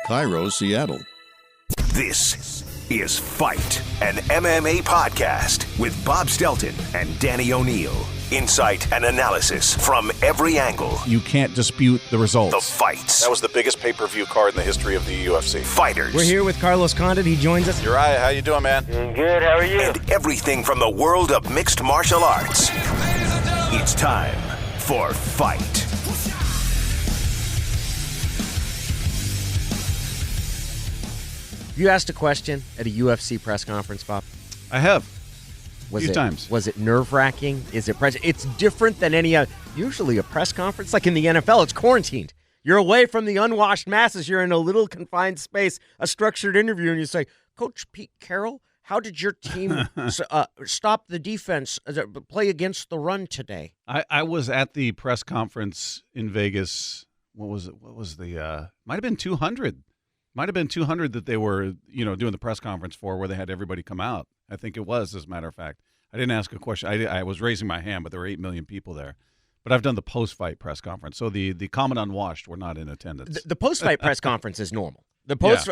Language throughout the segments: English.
Cairo, Seattle. This is Fight, an MMA podcast with Bob Stelton and Danny O'Neill. Insight and analysis from every angle. You can't dispute the results. The fights. That was the biggest pay-per-view card in the history of the UFC. Fighters. We're here with Carlos Condit. He joins us. Uriah, how you doing, man? Doing good. How are you? And everything from the world of mixed martial arts. It's time for Fight. You asked a question at a UFC press conference, Bob. I have. Was a few times. Was it nerve-wracking? Is it It's different than any other. Usually a press conference, like in the NFL, it's quarantined. You're away from the unwashed masses. You're in a little confined space, a structured interview, and you say, Coach Pete Carroll, how did your team stop the defense, play against the run today? I was at the press conference in Vegas. What was it? What was the might have been 200. Might have been 200 that they were, doing the press conference for, where they had everybody come out. I think it was, as a matter of fact. I didn't ask a question. I was raising my hand, but there were 8 million people there. But I've done the post-fight press conference, so the common unwashed were not in attendance. The post-fight press conference is normal.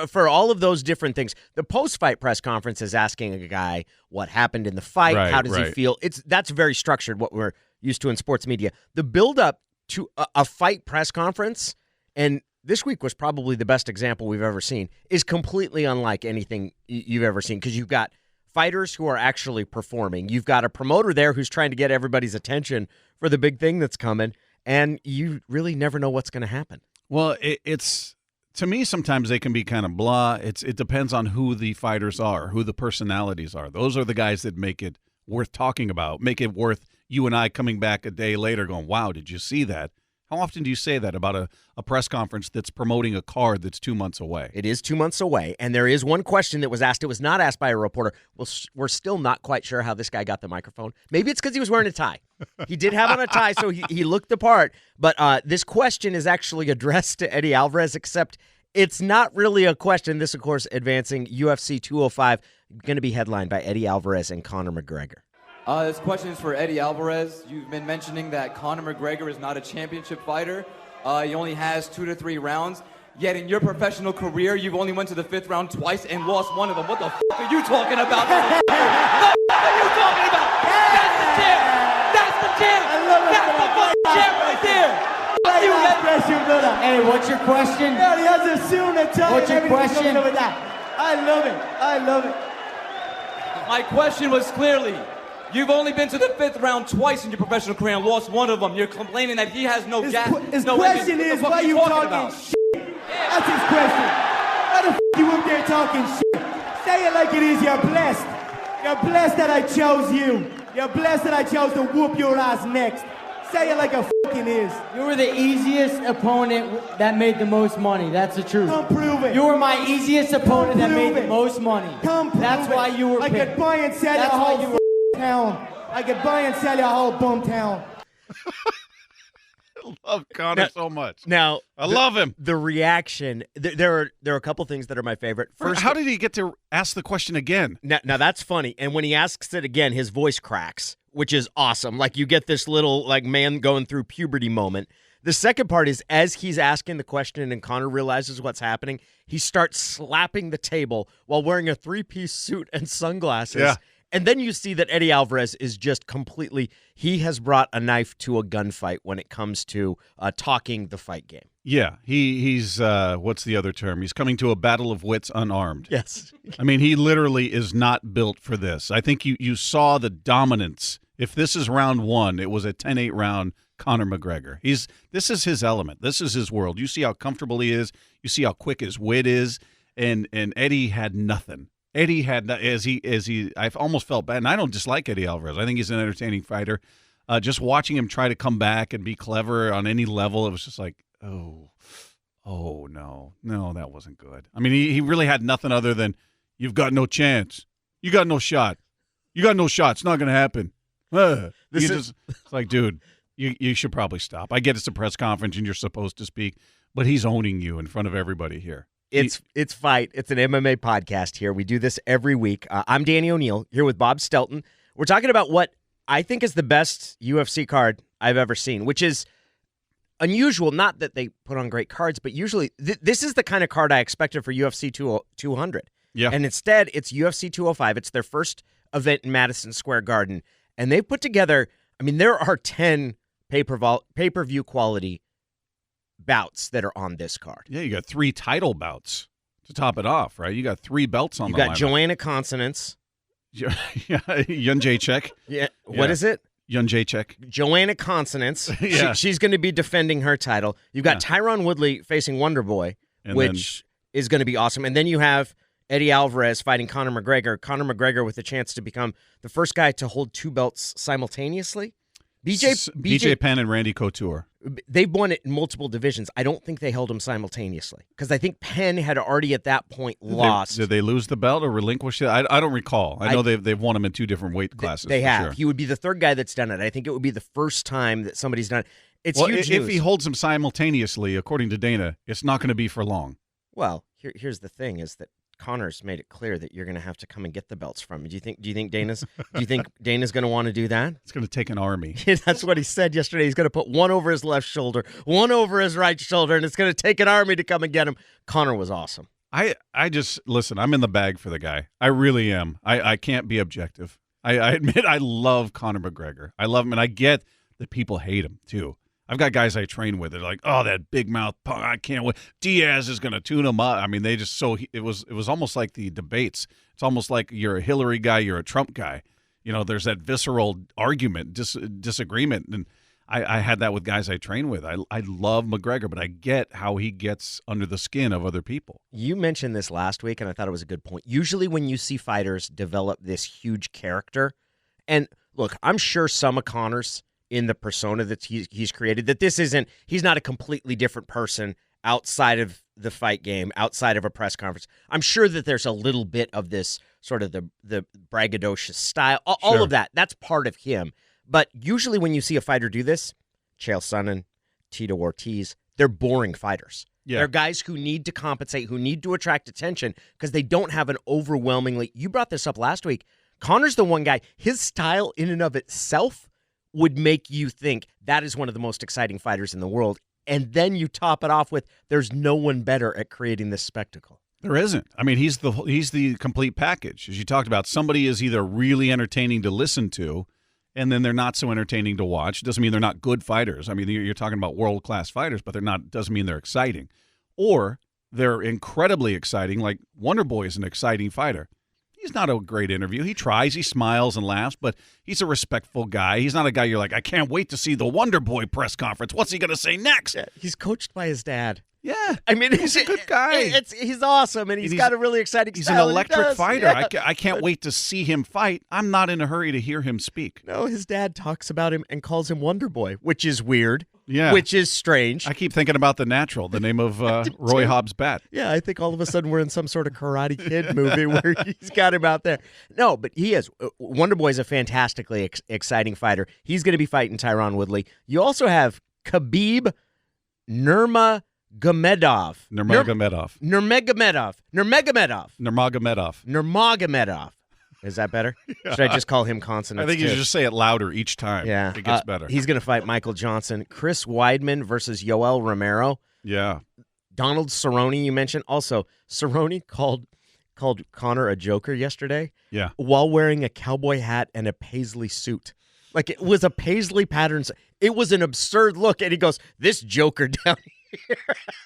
For all of those different things, the post-fight press conference is asking a guy what happened in the fight, how does he feel. That's very structured, what we're used to in sports media. The build-up to a fight press conference, and this week was probably the best example we've ever seen, is completely unlike anything you've ever seen, because you've got fighters who are actually performing. You've got a promoter there who's trying to get everybody's attention for the big thing that's coming, and you really never know what's going to happen. Well, it's to me, sometimes they can be kind of blah. It depends on who the fighters are, who the personalities are. Those are the guys that make it worth talking about, make it worth you and I coming back a day later going, wow, did you see that? How often do you say that about a press conference that's promoting a card that's 2 months away? It is 2 months away, and there is one question that was asked. It was not asked by a reporter. Well, we're still not quite sure how this guy got the microphone. Maybe it's because he was wearing a tie. He did have on a tie, so he looked the part. But this question is actually addressed to Eddie Alvarez, except it's not really a question. This, of course, advancing UFC 205, going to be headlined by Eddie Alvarez and Conor McGregor. This question is for Eddie Alvarez. You've been mentioning that Conor McGregor is not a championship fighter. He only has 2 to 3 rounds. Yet in your professional career, you've only went to the 5th round twice and lost one of them. What the f*** are you talking about? What the f*** are you talking about? That's the champ! That's the champ! That's the fucking champ right there! Hey, what's your question? He has a suit and a tie. What's your question? I love it. I love it. My question was clearly, you've only been to the 5th round twice in your professional career and lost one of them. You're complaining that he has no gas. His question is, why are you talking shit? That's his question. Why the f*** you up there talking shit? Say it like it is. You're blessed. You're blessed that I chose you. You're blessed that I chose to whoop your ass next. Say it like a f***ing is. You were the easiest opponent that made the most money. That's the truth. Come prove it. You were my easiest opponent that made the most money. Come prove That's it. why you were picked. I could buy and sell That's your why whole you were town. I could buy and sell your whole bum town. I love Conor so much. Now, I love him. The reaction, there are a couple things that are my favorite. First, how did he get to ask the question again? Now that's funny. And when he asks it again, his voice cracks, which is awesome. Like, you get this little man going through puberty moment. The second part is, as he's asking the question and Conor realizes what's happening, he starts slapping the table while wearing a 3-piece suit and sunglasses. Yeah. And then you see that Eddie Alvarez is just completely, he has brought a knife to a gunfight when it comes to talking the fight game. Yeah, he's what's the other term? He's coming to a battle of wits unarmed. Yes. I mean, he literally is not built for this. I think you saw the dominance. If this is round 1, it was a 10-8 round Conor McGregor. This is his element. This is his world. You see how comfortable he is. You see how quick his wit is. And Eddie had nothing. Eddie had, I almost felt bad, and I don't dislike Eddie Alvarez. I think he's an entertaining fighter. Just watching him try to come back and be clever on any level, it was just like, oh no, that wasn't good. I mean, he really had nothing other than, you've got no chance, you got no shot, it's not going to happen. It's like, dude, you should probably stop. I get it's a press conference and you're supposed to speak, but he's owning you in front of everybody here. It's Fight. It's an MMA podcast here. We do this every week. I'm Danny O'Neill here with Bob Stelton. We're talking about what I think is the best UFC card I've ever seen, which is unusual, not that they put on great cards, but usually this is the kind of card I expected for UFC 200. Yeah. And instead, it's UFC 205. It's their first event in Madison Square Garden. And they put together, I mean, there are 10 pay-per-view quality bouts that are on this card. Yeah, you got 3 title bouts to top it off, right? You got 3 belts on you the line. You got Joanna Consonance. Yeah, Jędrzejczyk. Yeah. What is it? Jędrzejczyk. Joanna Consonance. Yeah. She's going to be defending her title. You've got Tyron Woodley facing Wonderboy, which is going to be awesome. And then you have Eddie Alvarez fighting Conor McGregor. Conor McGregor with a chance to become the first guy to hold 2 belts simultaneously. BJ Penn and Randy Couture. They've won it in multiple divisions. I don't think they held them simultaneously because I think Penn had already at that point lost. Did they lose the belt or relinquish it? I don't recall. I know they've won them in 2 different weight classes. They have. Sure. He would be the third guy that's done it. I think it would be the first time that somebody's done it. It's huge if news. he holds them simultaneously, according to Dana, it's not going to be for long. Well, here's the thing: is that Conor's made it clear that you're going to have to come and get the belts from him. Do you think Dana's going to want to do that? It's going to take an army. That's what he said yesterday. He's going to put one over his left shoulder, one over his right shoulder, and it's going to take an army to come and get him. Conor was awesome. I just listen. I'm in the bag for the guy. I really am. I can't be objective. I admit I love Conor McGregor. I love him, and I get that people hate him too. I've got guys I train with. They're like, "Oh, that big mouth punk! I can't wait. Diaz is going to tune him up." I mean, they just it was almost like the debates. It's almost like you're a Hillary guy, you're a Trump guy. You know, there's that visceral argument, disagreement, and I had that with guys I train with. I love McGregor, but I get how he gets under the skin of other people. You mentioned this last week, and I thought it was a good point. Usually, when you see fighters develop this huge character, and look, I'm sure some of Conor's in the persona that he's created, that he's not a completely different person outside of the fight game, outside of a press conference. I'm sure that there's a little bit of this sort of the braggadocious style, all of that. That's part of him. But usually when you see a fighter do this, Chael Sonnen, Tito Ortiz, they're boring fighters. Yeah. They're guys who need to compensate, who need to attract attention because they don't have an overwhelmingly, you brought this up last week, Conor's the one guy, his style in and of itself would make you think that is one of the most exciting fighters in the world. And then you top it off with there's no one better at creating this spectacle. There isn't. I mean, he's the complete package. As you talked about, somebody is either really entertaining to listen to, and then they're not so entertaining to watch. It doesn't mean they're not good fighters. I mean, you're talking about world-class fighters, but they're not. Doesn't mean they're exciting. Or they're incredibly exciting, like Wonderboy is an exciting fighter. He's not a great interview. He tries, he smiles and laughs, but he's a respectful guy. He's not a guy you're like, I can't wait to see the Wonderboy press conference. What's he going to say next? Yeah, he's coached by his dad. Yeah. I mean, he's a good guy. He's awesome, and he's got a really exciting style. He's an electric fighter. Yeah. I can't wait to see him fight. I'm not in a hurry to hear him speak. No, his dad talks about him and calls him Wonderboy, which is weird. Yeah. Which is strange. I keep thinking about The Natural, the name of Roy Hobbs' bat. Yeah, I think all of a sudden we're in some sort of Karate Kid movie where he's got him out there. No, but he is. Wonderboy's a fantastically exciting fighter. He's going to be fighting Tyron Woodley. You also have Khabib Nurmagomedov. Is that better? Yeah. Should I just call him consonants? I think you should just say it louder each time. Yeah. It gets better. He's going to fight Michael Johnson. Chris Weidman versus Yoel Romero. Yeah. Donald Cerrone, you mentioned. Also, Cerrone called Conor a joker yesterday. Yeah. While wearing a cowboy hat and a paisley suit. Like, it was a paisley pattern. It was an absurd look. And he goes, this joker down here.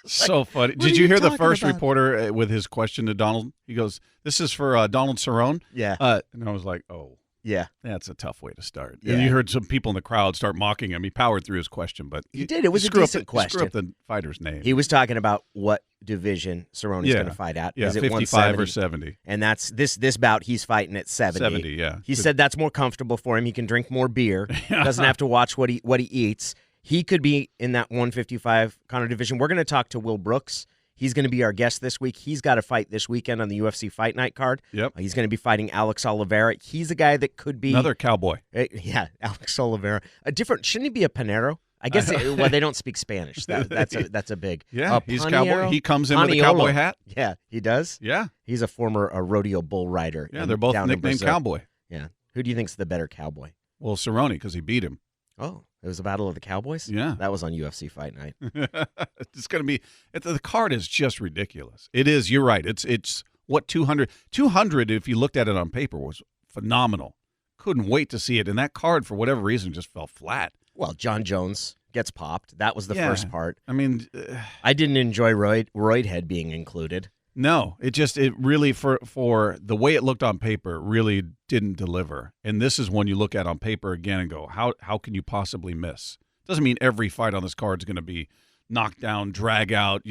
So funny. Did you hear the first reporter with his question to Donald? He goes, this is for Donald Cerrone? Yeah. And I was like, oh. Yeah. That's a tough way to start. Yeah. And you heard some people in the crowd start mocking him. He powered through his question, but he did. It was a decent question. Screw up the fighter's name. He was talking about what division Cerrone's going to fight at. Yeah, is it 55 or 70? And that's this bout he's fighting at 70. 70, yeah. He said that's more comfortable for him. He can drink more beer. Doesn't have to watch what he eats. He could be in that 155 Conor division. We're going to talk to Will Brooks. He's going to be our guest this week. He's got a fight this weekend on the UFC Fight Night card. Yep. He's going to be fighting Alex Oliviera. He's a guy that could be another cowboy. Yeah, Alex Oliviera. Shouldn't he be a Panero? I guess they don't speak Spanish. That's a big. Yeah, he's cowboy. He comes in with a cowboy hat. Yeah, he does. Yeah, he's a former rodeo bull rider. Yeah, they're both nicknamed Cowboy. Yeah, who do you think's the better cowboy? Well, Cerrone, because he beat him. Oh, It was the Battle of the Cowboys? Yeah. That was on UFC Fight Night. It's going to be the card is just ridiculous. It is. You're right. It's what 200 if you looked at it on paper was phenomenal. Couldn't wait to see it, and that card for whatever reason just fell flat. Well, John Jones gets popped. That was the first part. I mean, I didn't enjoy Roydhead being included. No, it really for the way it looked on paper really didn't deliver. And this is one you look at on paper again and go, how can you possibly miss? Doesn't mean every fight on this card is going to be knocked down, drag out,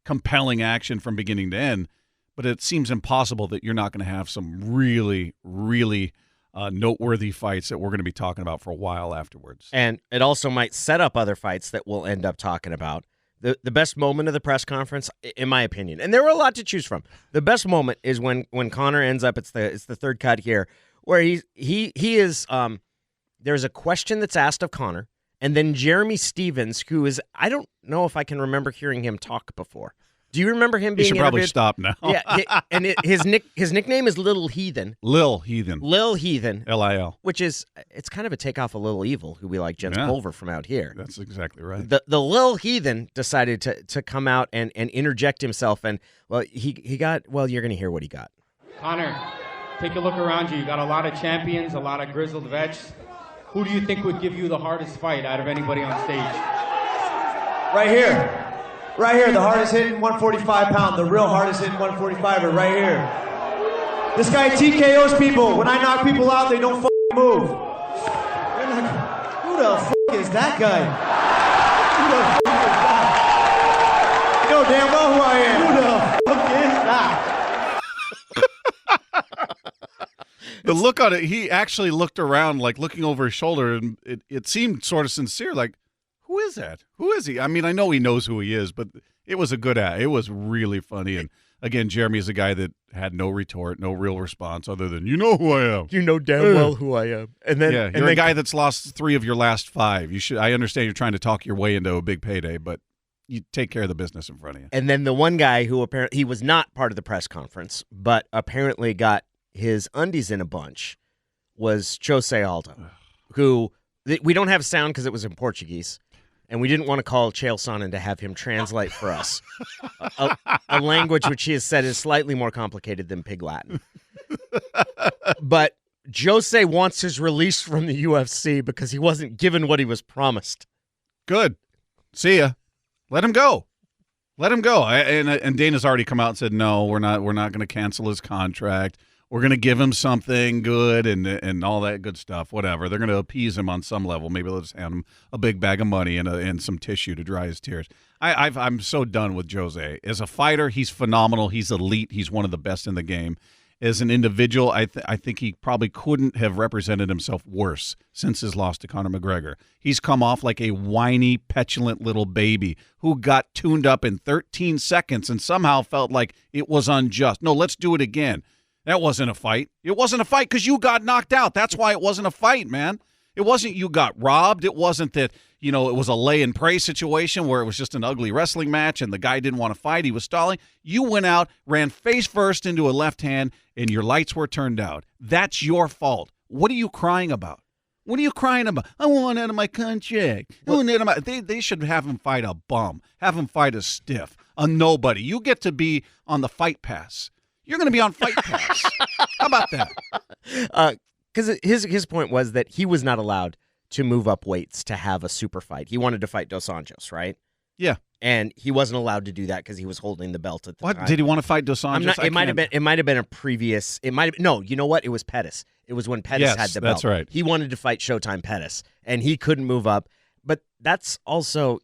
compelling action from beginning to end. But it seems impossible that you're not going to have some really, really noteworthy fights that we're going to be talking about for a while afterwards. And it also might set up other fights that we'll end up talking about. The best moment of the press conference, in my opinion, and there were a lot to choose from. The best moment is when Conor ends up. It's the third cut here, where he is. There's a question that's asked of Conor, and then Jeremy Stevens, who is, I don't know if I can remember hearing him talk before. Do you remember him being You should interviewed? probably stop now. Yeah, his nickname is Little Heathen. Lil Heathen. Lil, which is, it's kind of a takeoff of Little Evil, who we like, Jens Pulver from out here. That's exactly right. The Lil Heathen decided to come out and interject himself, and he got, you're going to hear what he got. Conor, take a look around you. You got a lot of champions, a lot of grizzled vets. Who do you think would give you the hardest fight out of anybody on stage? Right here. Right here, the hardest hitting 145 pound, the real hardest hitting 145er, right here. This guy TKOs people. When I knock people out, they don't move. Who the is that guy? Who the is that? You know damn well who I am. Who the is that? The look on it, he actually looked around, like looking over his shoulder, and it seemed sort of sincere, like, who is that? Who is he? I mean, I know he knows who he is, but it was a good ad. It was really funny. And again, Jeremy is a guy that had no retort, no real response other than, you know who I am. You know damn well who I am. And then you're a guy that's lost 3 of your last 5. I understand you're trying to talk your way into a big payday, but you take care of the business in front of you. And then the one guy who apparently, he was not part of the press conference, but apparently got his undies in a bunch, was Jose Aldo, who we don't have sound because it was in Portuguese. And we didn't want to call Chael Sonnen to have him translate for us a language which he has said is slightly more complicated than Pig Latin. But Jose wants his release from the UFC because he wasn't given what he was promised. Good. See ya. Let him go. Let him go. And Dana's already come out and said, no, we're not going to cancel his contract. We're going to give him something good and all that good stuff, whatever. They're going to appease him on some level. Maybe they'll just hand him a big bag of money and some tissue to dry his tears. I'm so done with Jose. As a fighter, he's phenomenal. He's elite. He's one of the best in the game. As an individual, I think he probably couldn't have represented himself worse since his loss to Conor McGregor. He's come off like a whiny, petulant little baby who got tuned up in 13 seconds and somehow felt like it was unjust. No, let's do it again. That wasn't a fight. It wasn't a fight because you got knocked out. That's why it wasn't a fight, man. It wasn't you got robbed. It wasn't that, it was a lay and pray situation where it was just an ugly wrestling match and the guy didn't want to fight. He was stalling. You went out, ran face first into a left hand, and your lights were turned out. That's your fault. What are you crying about? What are you crying about? I want out of my contract. They should have him fight a bum. Have him fight a stiff, a nobody. You get to be on the fight pass. You're going to be on Fight Pass. How about that? Because his point was that he was not allowed to move up weights to have a super fight. He wanted to fight Dos Anjos, right? Yeah. And he wasn't allowed to do that because he was holding the belt at the time. What? Did he want to fight Dos Anjos? It might have been a previous. No, you know what? It was Pettis. It was when Pettis had the belt. That's right. He wanted to fight Showtime Pettis, and he couldn't move up. But that's also,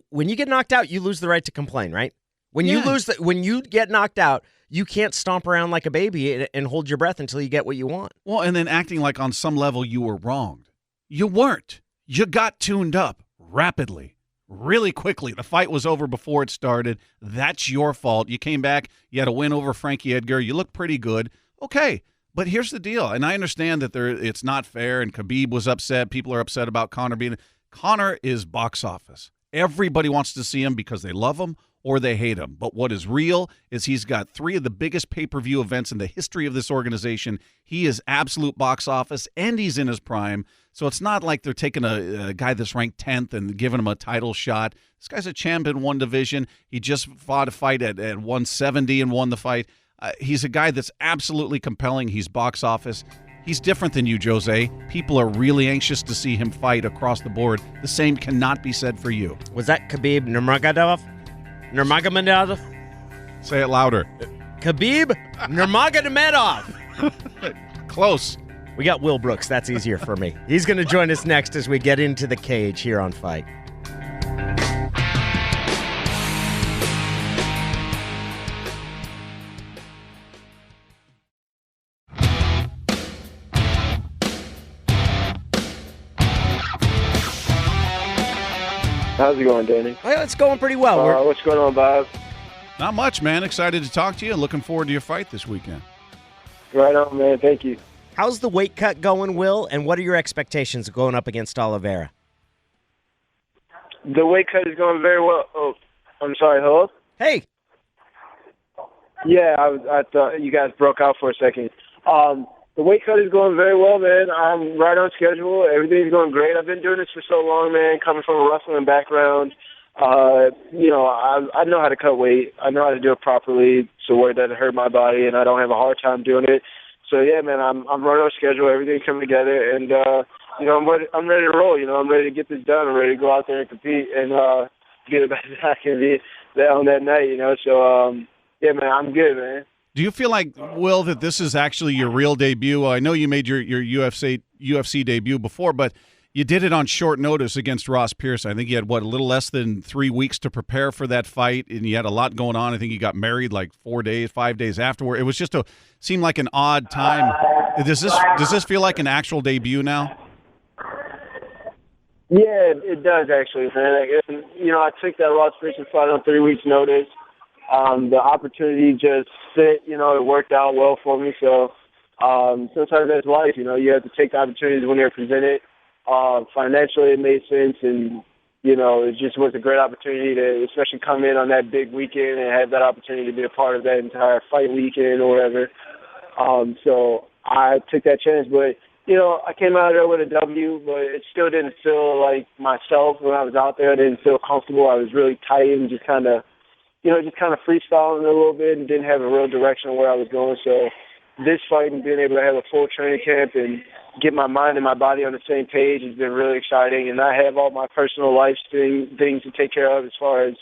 when you get knocked out, you lose the right to complain, right? When you get knocked out, you can't stomp around like a baby and hold your breath until you get what you want. Well, and then acting like on some level you were wronged. You weren't. You got tuned up rapidly, really quickly. The fight was over before it started. That's your fault. You came back. You had a win over Frankie Edgar. You looked pretty good. Okay, but here's the deal. And I understand that it's not fair, and Khabib was upset. People are upset about Conor being – Conor is box office. Everybody wants to see him because they love him or they hate him. But what is real is he's got 3 of the biggest pay-per-view events in the history of this organization. He is absolute box office, and he's in his prime. So it's not like they're taking a guy that's ranked 10th and giving him a title shot. This guy's a champ in one division. He just fought a fight at 170 and won the fight. He's a guy that's absolutely compelling. He's box office. He's different than you, Jose. People are really anxious to see him fight across the board. The same cannot be said for you. Was that Khabib Nurmagomedov? Nurmagomedov? Say it louder. Khabib Nurmagomedov. Close. We got Will Brooks. That's easier for me. He's going to join us next as we get into the cage here on Fight. How's it going, Danny? Well, it's going pretty well. What's going on, Bob? Not much, man. Excited to talk to you and looking forward to your fight this weekend. Right on, man. Thank you. How's the weight cut going, Will, and what are your expectations going up against Oliveira? The weight cut is going very well. Oh, I'm sorry. Hello? Hey. Yeah, I thought you guys broke out for a second. The weight cut is going very well, man. I'm right on schedule. Everything's going great. I've been doing this for so long, man, coming from a wrestling background. I know how to cut weight. I know how to do it properly so where it doesn't hurt my body, and I don't have a hard time doing it. So, yeah, man, I'm right on schedule. Everything's coming together, and, I'm ready to roll. I'm ready to get this done. I'm ready to go out there and compete and be the best I can be on that night, So, yeah, man, I'm good, man. Do you feel like, Will, that this is actually your real debut? I know you made your UFC debut before, but you did it on short notice against Ross Pearson. I think you had, a little less than 3 weeks to prepare for that fight, and you had a lot going on. I think you got married like 5 days afterward. It was just seemed like an odd time. Does this feel like an actual debut now? Yeah, it does actually, man. I took that Ross Pearson fight on 3 weeks' notice. The opportunity just fit, it worked out well for me. So sometimes that's life, you have to take the opportunities when they're presented. Financially, it made sense, and, it just was a great opportunity to especially come in on that big weekend and have that opportunity to be a part of that entire fight weekend or whatever. So I took that chance, but, I came out of there with a W, but it still didn't feel like myself when I was out there. I didn't feel comfortable. I was really tight and just kind of freestyling a little bit and didn't have a real direction on where I was going. So this fight and being able to have a full training camp and get my mind and my body on the same page has been really exciting. And I have all my personal life things to take care of as far as,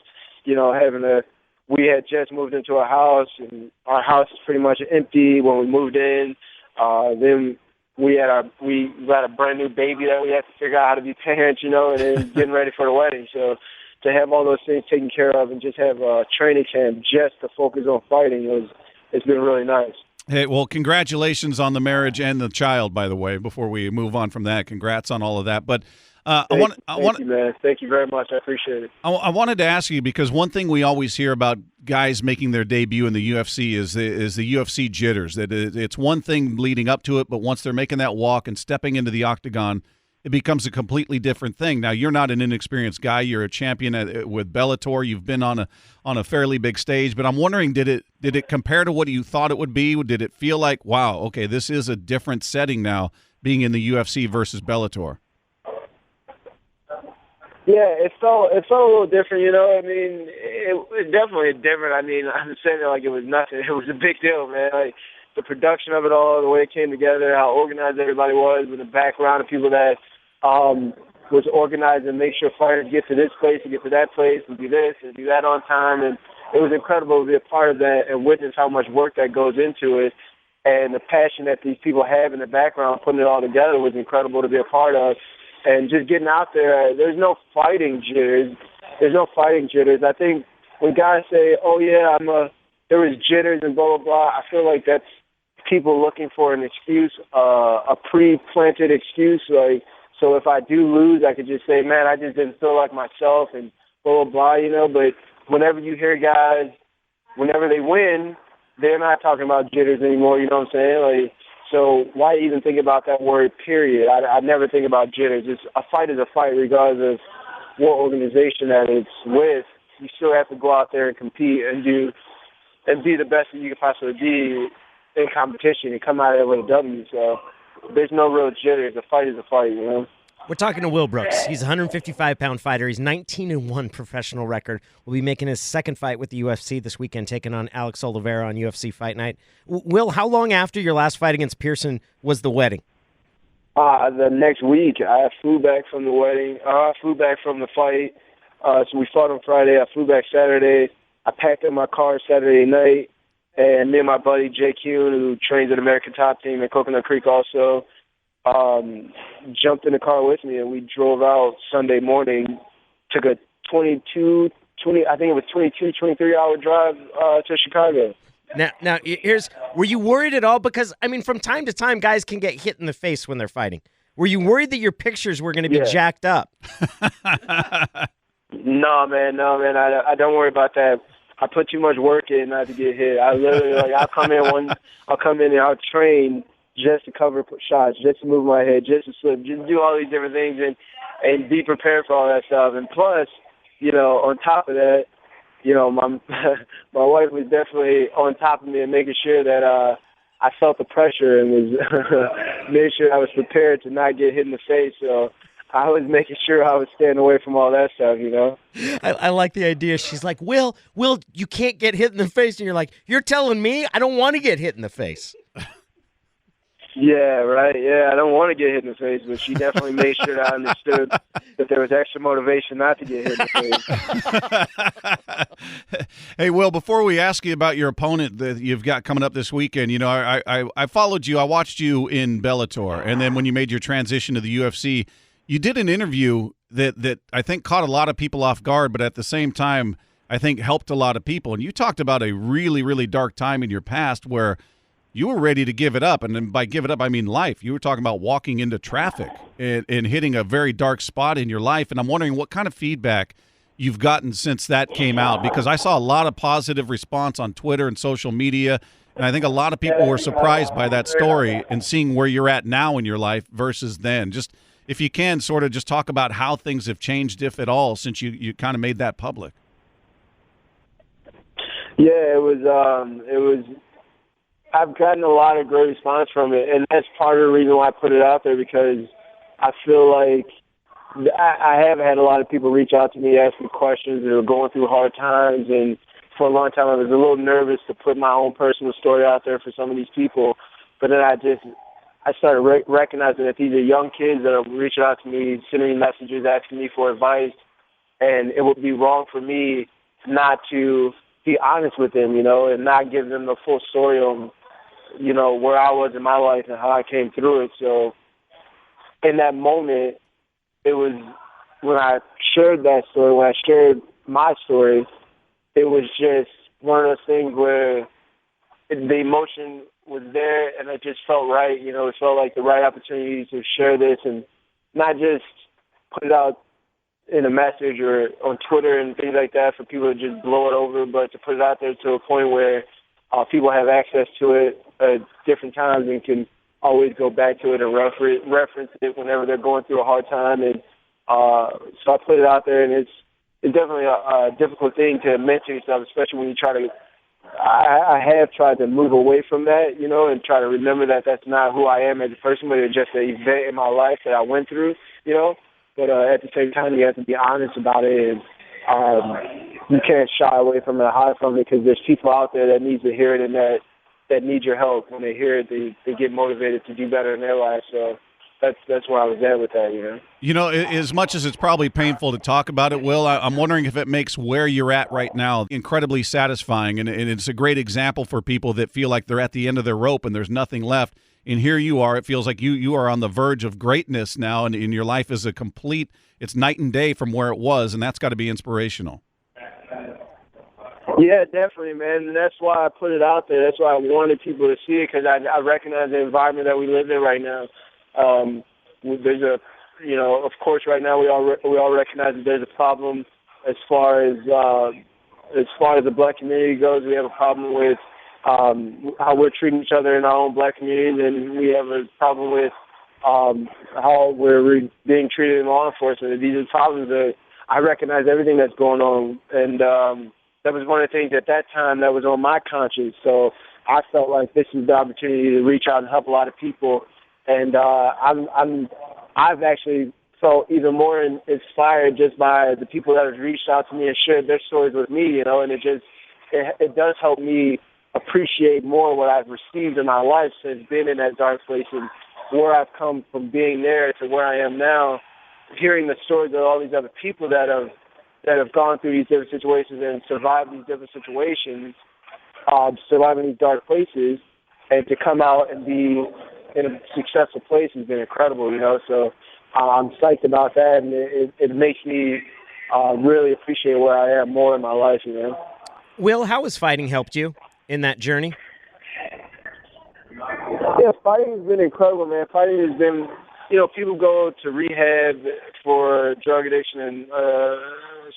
we had just moved into a house, and our house is pretty much empty when we moved in. Then we got a brand new baby that we had to figure out how to be parents, and then getting ready for the wedding. So to have all those things taken care of and just have a training camp just to focus on fighting it's been really nice. Hey, well, congratulations on the marriage and the child, by the way, before we move on from that. Congrats on all of that. But Thank you, man. Thank you very much. I appreciate it. I wanted to ask you, because one thing we always hear about guys making their debut in the UFC is the UFC jitters. That it's one thing leading up to it, but once they're making that walk and stepping into the octagon, it becomes a completely different thing. Now, you're not an inexperienced guy. You're a champion with Bellator. You've been on a fairly big stage. But I'm wondering, did it compare to what you thought it would be? Did it feel like, wow, okay, this is a different setting now, being in the UFC versus Bellator? Yeah, it felt a little different, it definitely different. I'm saying it like it was nothing. It was a big deal, man. Like, the production of it all, the way it came together, how organized everybody was, with the background of people that was organized and make sure fighters get to this place and get to that place and do this and do that on time. And it was incredible to be a part of that and witness how much work that goes into it. And the passion that these people have in the background, putting it all together, was incredible to be a part of. And just getting out there, there's no fighting jitters. I think when guys say, oh, yeah, there was jitters and blah, blah, blah, I feel like that's people looking for an excuse, a pre-planted excuse. Like, so if I do lose, I could just say, man, I just didn't feel like myself and blah, blah, blah, But whenever you hear guys, whenever they win, they're not talking about jitters anymore, you know what I'm saying? Like, so why even think about that word, period? I never think about jitters. A fight is a fight regardless of what organization that it's with. you still have to go out there and compete and be the best that you can possibly be in competition and come out of there with a W. So there's no real jitters. A fight is a fight, you know. We're talking to Will Brooks. He's a 155-pound fighter. He's 19-1 professional record. Will be making his second fight with the UFC this weekend, taking on Alex Oliviera on UFC Fight Night. Will, how long after your last fight against Pearson was the wedding? The next week. I flew back from the wedding. I flew back from the fight. So we fought on Friday. I flew back Saturday. I packed up my car Saturday night. And me and my buddy, Jay Kuhn, who trains at American Top Team in Coconut Creek also, jumped in the car with me, and we drove out Sunday morning, took a 23-hour drive to Chicago. Now, were you worried at all? Because, I mean, from time to time, guys can get hit in the face when they're fighting. Were you worried that your pictures were going to be jacked up? No, man. I don't worry about that. I put too much work in not to get hit. I literally, I'll come in and I'll train just to cover shots, just to move my head, just to slip, just do all these different things and be prepared for all that stuff. And plus, on top of that, my wife was definitely on top of me and making sure that I felt the pressure and was made sure I was prepared to not get hit in the face. So I was making sure I was staying away from all that stuff, I like the idea. She's like, Will, you can't get hit in the face. And you're like, you're telling me I don't want to get hit in the face. Yeah, right. Yeah, I don't want to get hit in the face, but she definitely made sure that I understood that there was extra motivation not to get hit in the face. Hey, Will, before we ask you about your opponent that you've got coming up this weekend, I followed you. I watched you in Bellator, and then when you made your transition to the UFC, you did an interview that I think caught a lot of people off guard, but at the same time, I think helped a lot of people. And you talked about a really, really dark time in your past where you were ready to give it up. And then by give it up, I mean life. You were talking about walking into traffic and hitting a very dark spot in your life. And I'm wondering what kind of feedback you've gotten since that came out, because I saw a lot of positive response on Twitter and social media. And I think a lot of people were surprised by that story and seeing where you're at now in your life versus then. Just if you can sort of just talk about how things have changed, if at all, since you kind of made that public. Yeah, it was. I've gotten a lot of great response from it, and that's part of the reason why I put it out there, because I feel like I have had a lot of people reach out to me asking questions that are going through hard times, and for a long time I was a little nervous to put my own personal story out there for some of these people, but then I started recognizing that these are young kids that are reaching out to me, sending me messages, asking me for advice, and it would be wrong for me not to be honest with them, and not give them the full story of where I was in my life and how I came through it. So in that moment, it was when I shared that story, when I shared my story, it was just one of those things where the emotion was there and it just felt right. It felt like the right opportunity to share this and not just put it out in a message or on Twitter and things like that for people to just blow it over, but to put it out there to a point where people have access to it at different times and can always go back to it and reference it whenever they're going through a hard time. And so I put it out there, and it's definitely a difficult thing to admit to yourself, especially when you try to. I have tried to move away from that, and try to remember that that's not who I am as a person, but it's just an event in my life that I went through, But at the same time, you have to be honest about it, and you can't shy away from it or hide from it, because there's people out there that need to hear it and that need your help. When they hear it, they get motivated to do better in their life. So that's where I was at with that, As much as it's probably painful to talk about it, Will, I'm wondering if it makes where you're at right now incredibly satisfying, and it's a great example for people that feel like they're at the end of their rope and there's nothing left. And here you are. It feels like you are on the verge of greatness now, and your life is it's night and day from where it was, and that's got to be inspirational. Yeah, definitely, man. And that's why I put it out there. That's why I wanted people to see it, because I recognize the environment that we live in right now. There's of course, right now we all recognize that there's a problem as far as the black community goes. We have a problem with how we're treating each other in our own black communities, and we have a problem with how we're being treated in law enforcement. These are problems that I recognize everything that's going on, and that was one of the things at that time that was on my conscience. So I felt like this is the opportunity to reach out and help a lot of people, and I've actually felt even more inspired just by the people that have reached out to me and shared their stories with me, and it does help me appreciate more what I've received in my life since being in that dark place and where I've come from being there to where I am now, hearing the stories of all these other people that have gone through these different situations and survived these different situations, surviving these dark places, and to come out and be in a successful place has been incredible, So I'm psyched about that, and it makes me really appreciate where I am more in my life, Will, how has fighting helped you in that journey? Yeah, fighting has been incredible, man. Fighting has been, people go to rehab for drug addiction and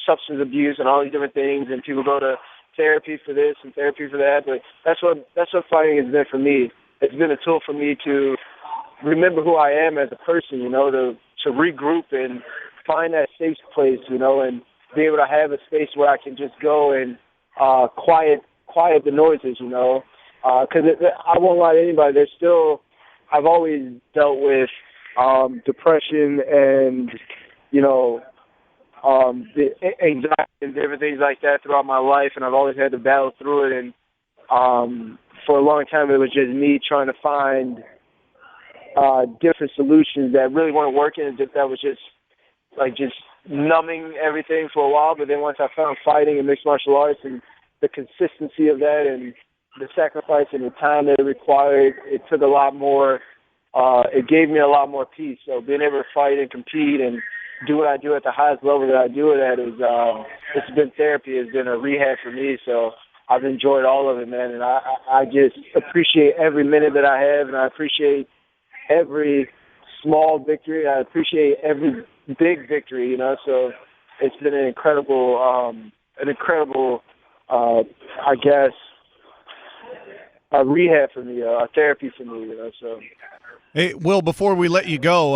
substance abuse and all these different things, and people go to therapy for this and therapy for that. But that's what fighting has been for me. It's been a tool for me to remember who I am as a person, to regroup and find that safe place, and be able to have a space where I can just go and quiet the noises, because I won't lie to anybody. I've always dealt with depression and, the anxiety and different things like that throughout my life, and I've always had to battle through it. And for a long time, it was just me trying to find different solutions that really weren't working, and that was just numbing everything for a while. But then once I found fighting and mixed martial arts and the consistency of that and the sacrifice and the time that it required, it took a lot more, it gave me a lot more peace. So being able to fight and compete and do what I do at the highest level that I do it at is, it's been therapy, it's been a rehab for me. So I've enjoyed all of it, man. And I just appreciate every minute that I have, and I appreciate every small victory. I appreciate every big victory, So it's been an incredible, I guess, a rehab for me, a therapy for me, So. Hey, Will, before we let you go,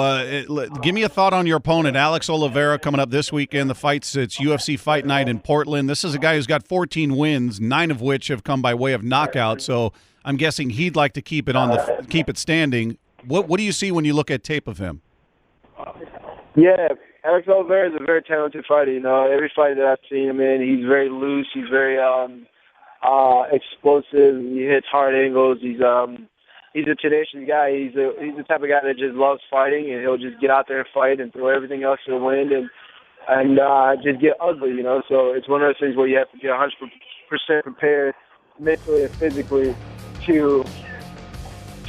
give me a thought on your opponent, Alex Oliviera, coming up this weekend. The fights, it's UFC Fight Night in Portland. This is a guy who's got 14 wins, 9 of which have come by way of knockout. So I'm guessing he'd like to keep it standing. What do you see when you look at tape of him? Yeah, Alex Oliviera is a very talented fighter. Every fight that I've seen him in, he's very loose. He's very explosive. He hits hard angles. He's a tenacious guy. He's the type of guy that just loves fighting, and he'll just get out there and fight and throw everything else to the wind and just get ugly. So it's one of those things where you have to get 100% prepared mentally and physically to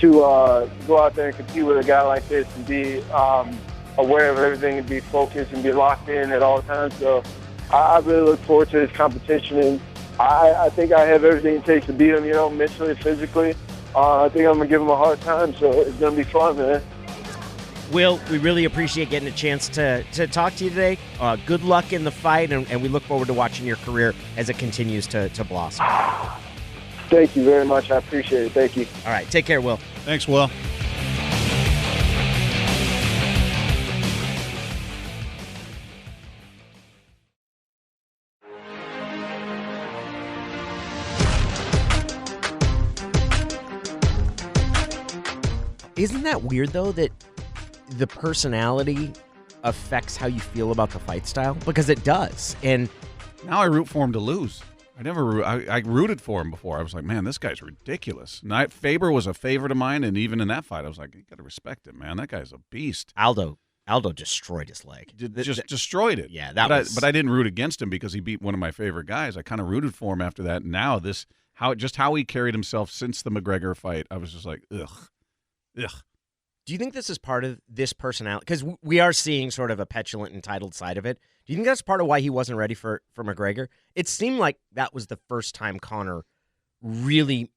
go out there and compete with a guy like this and be aware of everything and be focused and be locked in at all times. So I really look forward to this competition, and I think I have everything it takes to beat him, mentally and physically. I think I'm going to give him a hard time, so it's going to be fun, man. Will, we really appreciate getting a chance to talk to you today. Good luck in the fight, and we look forward to watching your career as it continues to blossom. Thank you very much. I appreciate it. Thank you. All right. Take care, Will. Thanks, Will. Isn't that weird, though, that the personality affects how you feel about the fight style? Because it does. And now I root for him to lose. I rooted for him before. I was like, man, this guy's ridiculous. Faber was a favorite of mine, and even in that fight, I was like, you got to respect him, man. That guy's a beast. Aldo destroyed his leg. Just destroyed it. Yeah, but I didn't root against him because he beat one of my favorite guys. I kind of rooted for him after that. And now how he carried himself since the McGregor fight, I was just like, ugh. Do you think this is part of this personality? Because we are seeing sort of a petulant, entitled side of it. Do you think that's part of why he wasn't ready for McGregor? It seemed like that was the first time Conor really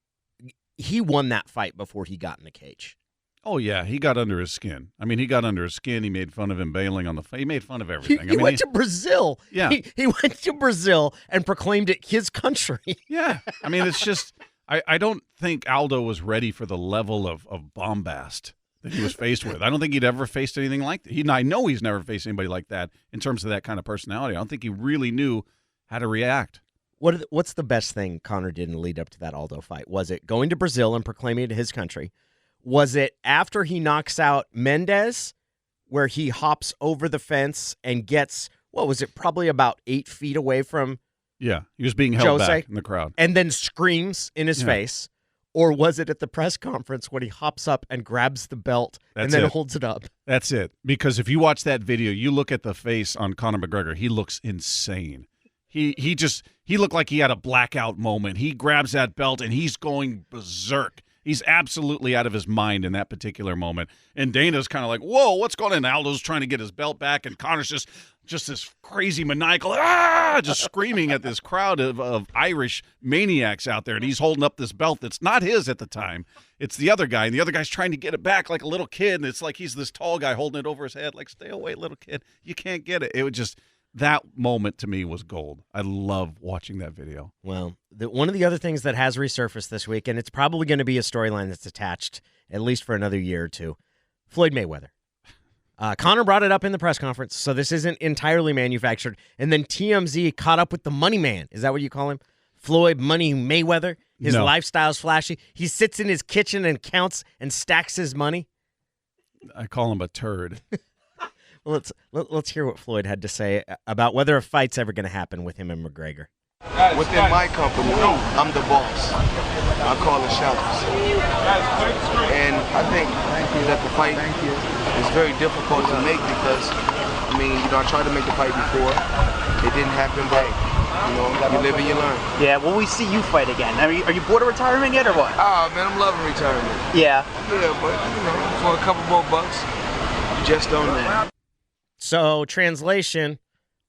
he won that fight before he got in the cage. Oh, yeah. He got under his skin. I mean, he got under his skin. He made fun of him bailing on the fight. He made fun of everything. He went to Brazil. Yeah. He went to Brazil and proclaimed it his country. Yeah. I mean, it's just I don't think Aldo was ready for the level of bombast that he was faced with. I don't think he'd ever faced anything like that. I know he's never faced anybody like that in terms of that kind of personality. I don't think he really knew how to react. What's the best thing Conor did in the lead up to that Aldo fight? Was it going to Brazil and proclaiming it his country? Was it after he knocks out Mendes, where he hops over the fence and gets, what was it, probably about 8 feet away from Yeah, he was being held back in the crowd. And then screams in his face? Or was it at the press conference when he hops up and grabs the belt and then holds it up? That's it. Because if you watch that video, you look at the face on Conor McGregor, he looks insane. He looked like he had a blackout moment. He grabs that belt and he's going berserk. He's absolutely out of his mind in that particular moment. And Dana's kind of like, whoa, what's going on? Aldo's trying to get his belt back, and Conor's just this crazy maniacal, just screaming at this crowd of Irish maniacs out there. And he's holding up this belt that's not his at the time. It's the other guy, and the other guy's trying to get it back like a little kid. And it's like he's this tall guy holding it over his head, like, stay away, little kid. You can't get it. It would just... That moment to me was gold. I love watching that video. Well, one of the other things that has resurfaced this week, and it's probably going to be a storyline that's attached at least for another year or two, Floyd Mayweather. Conor brought it up in the press conference, so this isn't entirely manufactured. And then TMZ caught up with the money man. Is that what you call him? Floyd Money Mayweather? His lifestyle's flashy. He sits in his kitchen and counts and stacks his money. I call him a turd. Well, let's hear what Floyd had to say about whether a fight's ever going to happen with him and McGregor. Within my company, I'm the boss. I call the shots. And I think that the fight is very difficult to make because, I tried to make the fight before. It didn't happen, but, you live and you learn. Yeah, will we see you fight again? Are you bored of retirement yet or what? Oh, man, I'm loving retirement. Yeah. Yeah, but, for a couple more bucks, you just don't know. So, translation,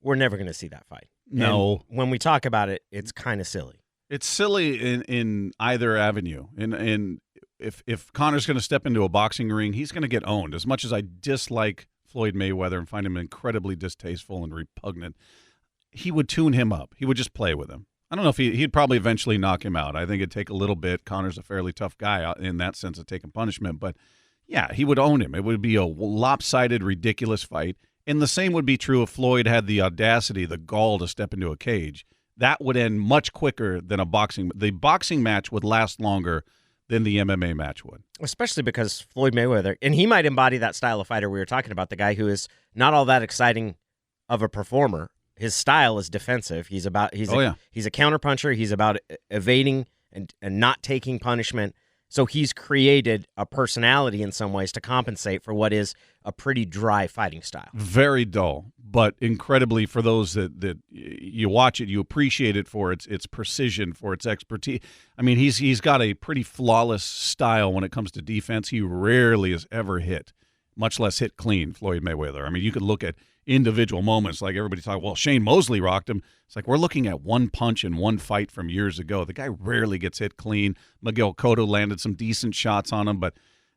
we're never going to see that fight. No. And when we talk about it, it's kind of silly. It's silly in either avenue. And if Conor's going to step into a boxing ring, he's going to get owned. As much as I dislike Floyd Mayweather and find him incredibly distasteful and repugnant, he would tune him up. He would just play with him. I don't know if he'd probably eventually knock him out. I think it'd take a little bit. Conor's a fairly tough guy in that sense of taking punishment. But, yeah, he would own him. It would be a lopsided, ridiculous fight. And the same would be true if Floyd had the audacity, the gall to step into a cage. That would end much quicker than the boxing match would last longer than the MMA match would. Especially because Floyd Mayweather, and he might embody that style of fighter we were talking about, the guy who is not all that exciting of a performer. His style is defensive. He's a counterpuncher. He's about evading and not taking punishment. So he's created a personality in some ways to compensate for what is a pretty dry fighting style. Very dull, but incredibly for those that you watch it, you appreciate it for its precision, for its expertise. He's got a pretty flawless style when it comes to defense. He rarely is ever hit, much less hit clean, Floyd Mayweather. You could look at individual moments like everybody talking, well, Shane Mosley rocked him. It's like we're looking at one punch in one fight from years ago. The guy rarely gets hit clean. Miguel Cotto landed some decent shots on him, but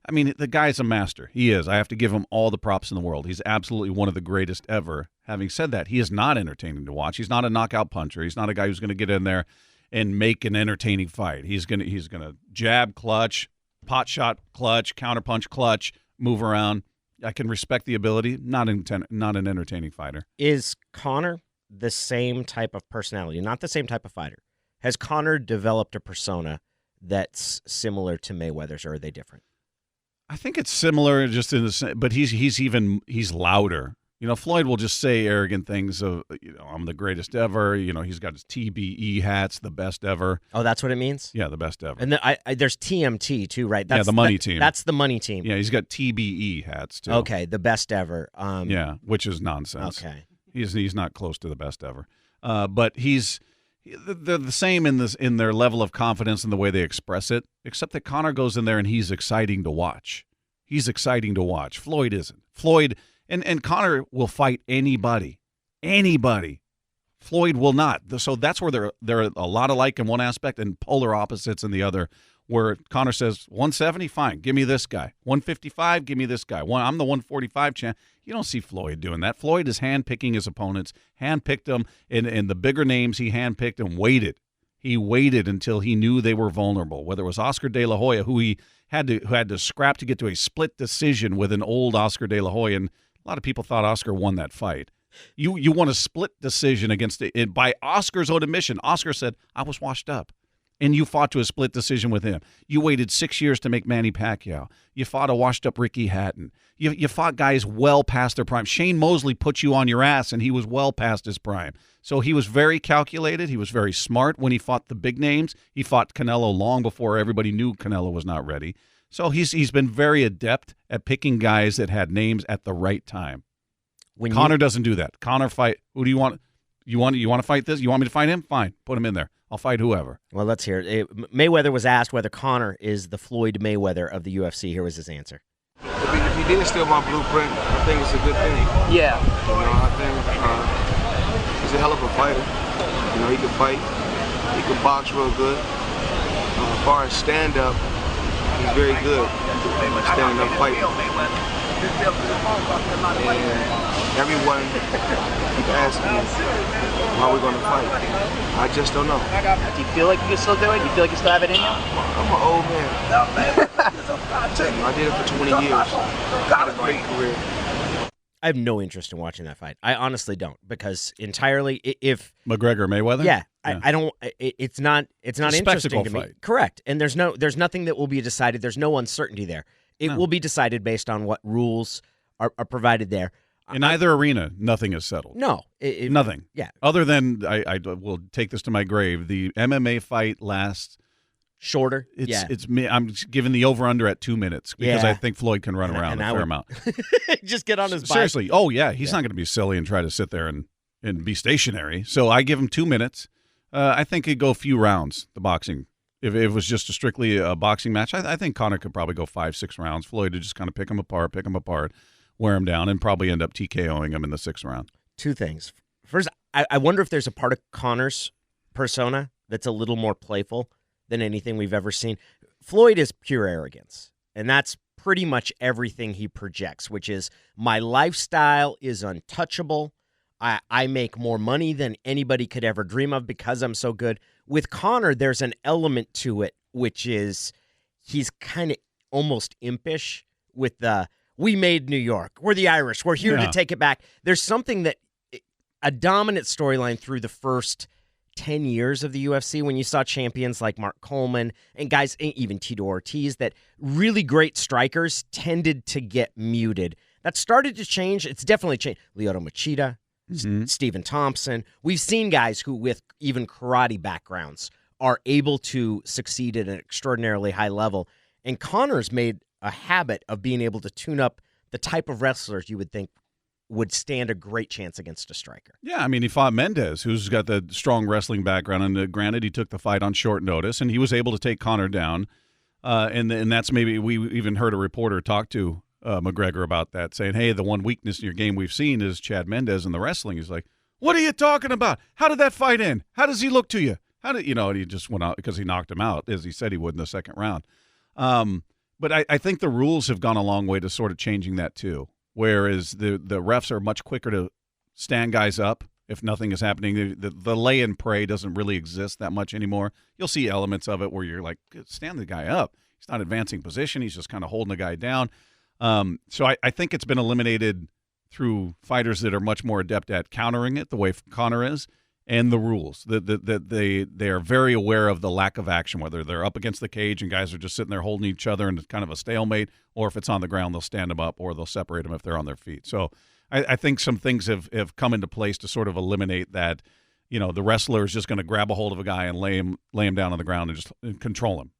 the guy's a master. He is. I have to give him all the props in the world. He's absolutely one of the greatest ever. Having said that, he is not entertaining to watch. He's not a knockout puncher. He's not a guy who's going to get in there and make an entertaining fight. He's going to jab, clutch, pot shot, clutch, counterpunch, clutch, move around. I can respect the ability, not an entertaining fighter. Is Conor the same type of personality, not the same type of fighter? Has Conor developed a persona that's similar to Mayweather's, or are they different? I think it's similar, just in the same, but he's louder. Floyd will just say arrogant things of, I'm the greatest ever. He's got his TBE hats, the best ever. Oh, that's what it means? Yeah, the best ever. And there's TMT too, right? That's the money team. That's the money team. Yeah, he's got TBE hats too. Okay, the best ever. Yeah, which is nonsense. Okay. He's not close to the best ever. But they're the same in their level of confidence and the way they express it, except that Conor goes in there and he's exciting to watch. Floyd isn't. Floyd and Conor will fight anybody. Floyd will not. So that's where they're a lot alike in one aspect and polar opposites in the other, where Conor says, 170, fine, give me this guy. 155, give me this guy. I'm the 145 champ. You don't see Floyd doing that. Floyd is handpicking his opponents, handpicked them, and the bigger names he handpicked and waited. He waited until he knew they were vulnerable, whether it was Oscar De La Hoya, who had to scrap to get to a split decision with an old Oscar De La Hoya, and a lot of people thought Oscar won that fight. You won a split decision against it by Oscar's own admission. Oscar said, I was washed up. And you fought to a split decision with him. You waited 6 years to make Manny Pacquiao. You fought a washed-up Ricky Hatton. You fought guys well past their prime. Shane Mosley put you on your ass, and he was well past his prime. So he was very calculated. He was very smart when he fought the big names. He fought Canelo long before everybody knew Canelo was not ready. So he's been very adept at picking guys that had names at the right time. Conor doesn't do that. Conor fight. Who do you want? You want to fight this? You want me to fight him? Fine. Put him in there. I'll fight whoever. Well, let's hear it. Mayweather was asked whether Conor is the Floyd Mayweather of the UFC. Here was his answer. If he didn't steal my blueprint, I think it's a good thing. Yeah. You know, I think he's a hell of a fighter. You know, he can fight. He can box real good. As far as stand-up, he's very good. Stand-up fighting. And everyone keeps asking me how we're going to fight. I just don't know. Do you feel like you can still do it? Do you feel like you still have it in you? I'm an old man. I did it for 20 years. Got a great career. I have no interest in watching that fight. I honestly don't, because entirely if McGregor Mayweather. Yeah, I don't. It's not interesting to me. Fight. Correct, and there's nothing that will be decided. There's no uncertainty there. It will be decided based on what rules are provided there. In either arena, nothing is settled. No. Nothing. Yeah. Other than, I will take this to my grave, the MMA fight lasts shorter. I'm giving the over-under at 2 minutes because I think Floyd can run around a fair amount. Just get on his bike. Seriously. Oh, yeah. He's not going to be silly and try to sit there and be stationary. So I give him 2 minutes. I think he'd go a few rounds, the boxing. If it was just strictly a boxing match, I think Conor could probably go 5-6 rounds. Floyd would just kind of pick him apart, wear him down, and probably end up TKOing him in the 6th round. Two things. First, I wonder if there's a part of Conor's persona that's a little more playful than anything we've ever seen. Floyd is pure arrogance, and that's pretty much everything he projects, which is my lifestyle is untouchable. I make more money than anybody could ever dream of because I'm so good. With Conor, there's an element to it, which is he's kind of almost impish with the, we made New York. We're the Irish. We're here to take it back. There's something that, a dominant storyline through the first 10 years of the UFC when you saw champions like Mark Coleman and guys, even Tito Ortiz, that really great strikers tended to get muted. That started to change. It's definitely changed. Lyoto Machida, Stephen Thompson. We've seen guys who, with even karate backgrounds, are able to succeed at an extraordinarily high level. And Conor's made a habit of being able to tune up the type of wrestlers you would think would stand a great chance against a striker. Yeah, I mean, he fought Mendez, who's got the strong wrestling background, and granted, he took the fight on short notice, and he was able to take Conor down. And that's maybe, we even heard a reporter talk to McGregor about that, saying, hey, the one weakness in your game we've seen is Chad Mendez in the wrestling. He's like, what are you talking about? How did that fight end? How does he look to you? And he just went out because he knocked him out, as he said he would in the 2nd round. But I think the rules have gone a long way to sort of changing that too, whereas the refs are much quicker to stand guys up if nothing is happening. The lay and pray doesn't really exist that much anymore. You'll see elements of it where you're like, stand the guy up. He's not advancing position. He's just kind of holding the guy down. So I think it's been eliminated through fighters that are much more adept at countering it, the way Conor is, and the rules. They are very aware of the lack of action, whether they're up against the cage and guys are just sitting there holding each other and it's kind of a stalemate, or if it's on the ground, they'll stand them up or they'll separate them if they're on their feet. So I think some things have come into place to sort of eliminate that. The wrestler is just going to grab a hold of a guy and lay him down on the ground and just control him.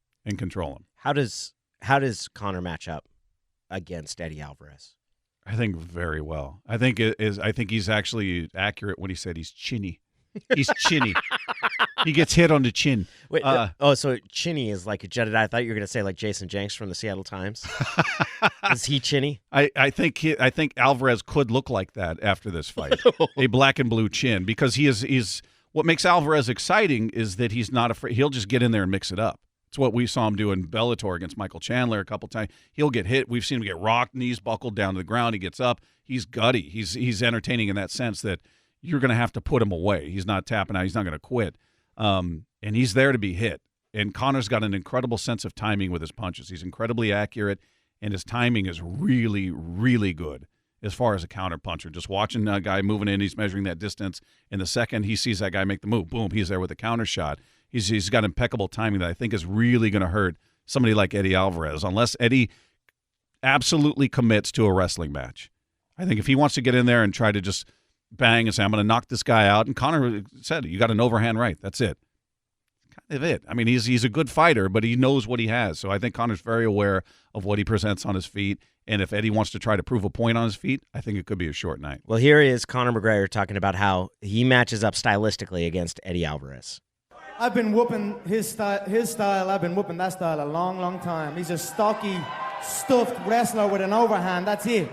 How does Conor match up against Eddie Alvarez? I think very well. I think he's actually accurate when he said he's chinny. He's chinny. He gets hit on the chin. Wait, so chinny is like a jetted. I thought you were going to say like Jason Jenks from the Seattle Times. Is he chinny? I think Alvarez could look like that after this fight, a black and blue chin, because he's what makes Alvarez exciting is that he's not afraid. He'll just get in there and mix it up. It's what we saw him do in Bellator against Michael Chandler a couple times. He'll get hit. We've seen him get rocked, knees buckled down to the ground. He gets up. He's gutty. He's entertaining in that sense that you're going to have to put him away. He's not tapping out. He's not going to quit. and he's there to be hit. And Conor's got an incredible sense of timing with his punches. He's incredibly accurate, and his timing is really, really good as far as a counterpuncher. Just watching a guy moving in, he's measuring that distance. And the second he sees that guy make the move, boom, he's there with a counter shot. He's got impeccable timing that I think is really going to hurt somebody like Eddie Alvarez, unless Eddie absolutely commits to a wrestling match. I think if he wants to get in there and try to just bang and say, I'm going to knock this guy out, and Conor said, you got an overhand right. That's it. Kind of it. I mean, he's a good fighter, but he knows what he has. So I think Conor's very aware of what he presents on his feet. And if Eddie wants to try to prove a point on his feet, I think it could be a short night. Well, here is Conor McGregor talking about how he matches up stylistically against Eddie Alvarez. I've been whooping his style. I've been whooping that style a long, long time. He's a stocky, stuffed wrestler with an overhand. That's it.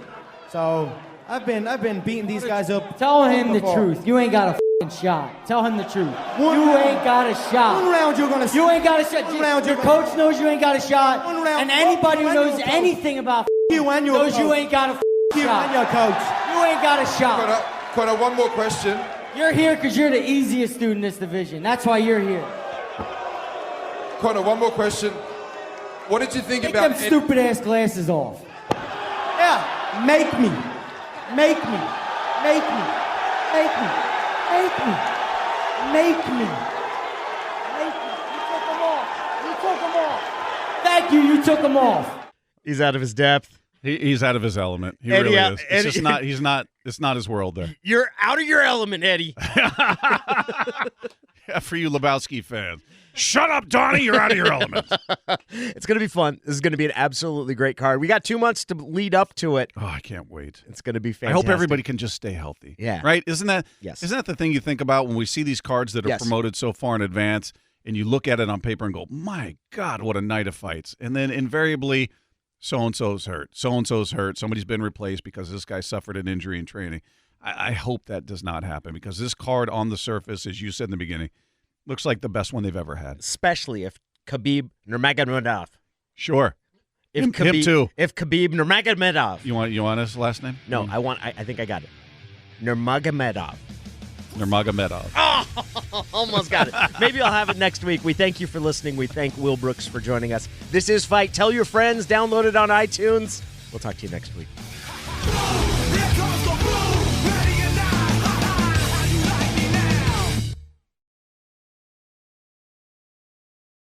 So I've been beating these guys up. Tell him the truth. You ain't got a shot. Tell him the truth. You ain't got a shot. One round you're gonna. You ain't got a shot. Your coach knows you ain't got a shot. One round. And anybody who knows anything about you and your knows coach. You ain't got a shot. You and your coach. You ain't got a shot. Conor, one more question. You're here because you're the easiest dude in this division. That's why you're here. Conor, one more question. What did you think Take about them stupid ass glasses off? Yeah, make me. Make me. Make me. Make me. Make me. Make me. Make me. You took them off. You took them off. Thank you. You took them off. He's out of his depth. He's out of his element. He Eddie, really is. It's Eddie, just not. He's not. It's not his world there. You're out of your element, Eddie. Yeah, for you Lebowski fans. Shut up, Donnie. You're out of your element. It's going to be fun. This is going to be an absolutely great card. We got 2 months to lead up to it. Oh, I can't wait. It's going to be fantastic. I hope everybody can just stay healthy. Yeah. Right? Isn't that the thing you think about when we see these cards that are promoted so far in advance, and you look at it on paper and go, my God, what a night of fights. And then invariably, so-and-so's hurt. So-and-so's hurt. Somebody's been replaced because this guy suffered an injury in training. I hope that does not happen, because this card on the surface, as you said in the beginning, looks like the best one they've ever had. Especially if Khabib Nurmagomedov. Sure. Him too. If Khabib Nurmagomedov. You want his last name? No, I think I got it. Nurmagomedov. Nurmagomedov. Oh, almost got it. Maybe I'll have it next week. We thank you for listening. We thank Will Brooks for joining us. This is Fight. Tell your friends. Download it on iTunes. We'll talk to you next week.